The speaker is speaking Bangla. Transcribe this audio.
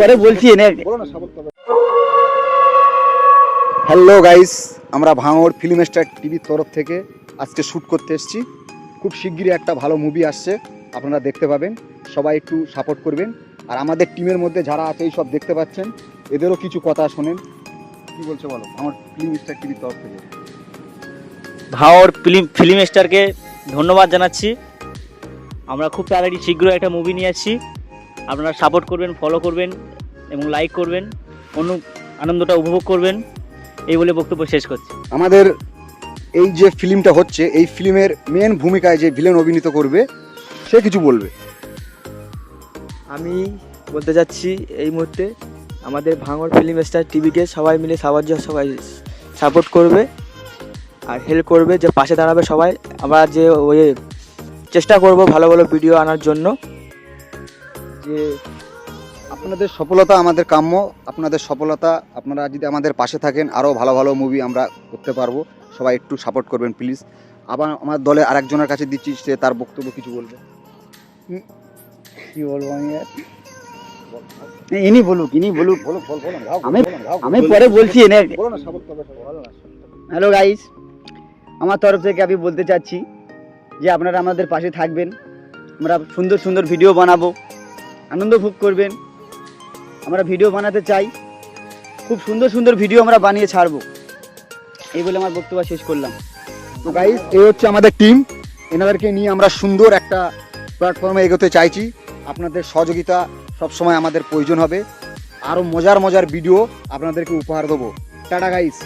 পরে বলছি এনে হ্যালো গাইস, আমরা ভাঙড় ফিল্ম স্টার টিভির তরফ থেকে আজকে শ্যুট করতে এসেছি। খুব শিগগিরই একটা ভালো মুভি আসছে, আপনারা দেখতে পাবেন। সবাই একটু সাপোর্ট করবেন। আর আমাদের টিমের মধ্যে যারা আছে এই সব দেখতে পাচ্ছেন, এদেরও কিছু কথা শোনেন। কি বলছে বলো ভাঙড় ফিল্ম স্টার টিভির তরফ থেকে? ভাওর ফিল্ম স্টারকে ধন্যবাদ জানাচ্ছি। আমরা খুব তাড়াতাড়ি শীঘ্রই একটা মুভি নিয়ে আসছি, আপনারা সাপোর্ট করবেন, ফলো করবেন এবং লাইক করবেন, আনন্দটা উপভোগ করবেন, এই বলে বক্তব্য শেষ করছি। আমাদের এই যে ফিল্মটা হচ্ছে, এই ফিল্মের মেন ভূমিকায় যে ভিলেন অভিনীত করবে সে কিছু বলবে। আমি বলতে যাচ্ছি এই মুহূর্তে আমাদের ভাঙড় ফিল্ম স্টার টিভিকে সবাই মিলে সবাই সাপোর্ট করবে আর হেল্প করবে, যে পাশে দাঁড়াবে সবাই। আমরা যে ওই চেষ্টা করব ভালো ভালো ভিডিও আনার জন্য। যে আপনাদের সফলতা আমাদের কাম্য, আপনাদের সফলতা, আপনারা যদি আমাদের পাশে থাকেন আরও ভালো ভালো মুভি আমরা করতে পারবো। সবাই একটু সাপোর্ট করবেন প্লিজ। আবার আমার দলে আরেকজনের কাছে দিচ্ছি, সে তার বক্তব্য কিছু বলবে। কি বলবো আমি আর? ইনি বলুক আমি পরে বলছি এনে। হ্যালো গাইস, আমার তরফ থেকে আমি বলতে চাচ্ছি যে আপনারা আমাদের পাশে থাকবেন। আমরা সুন্দর সুন্দর ভিডিও বানাবো, আনন্দ ভোগ করবেন। আমরা ভিডিও বানাতে চাই, খুব সুন্দর সুন্দর ভিডিও আমরা বানিয়ে ছাড়বো, এই বলে আমার বক্তব্য শেষ করলাম। তো গাইস, এই হচ্ছে আমাদের টিম। এনাদেরকে নিয়ে আমরা সুন্দর একটা প্ল্যাটফর্মে এগোতে চাইছি। আপনাদের সহযোগিতা সবসময় আমাদের প্রয়োজন হবে। আরও মজার ভিডিও আপনাদেরকে উপহার দেবো। Tata guys.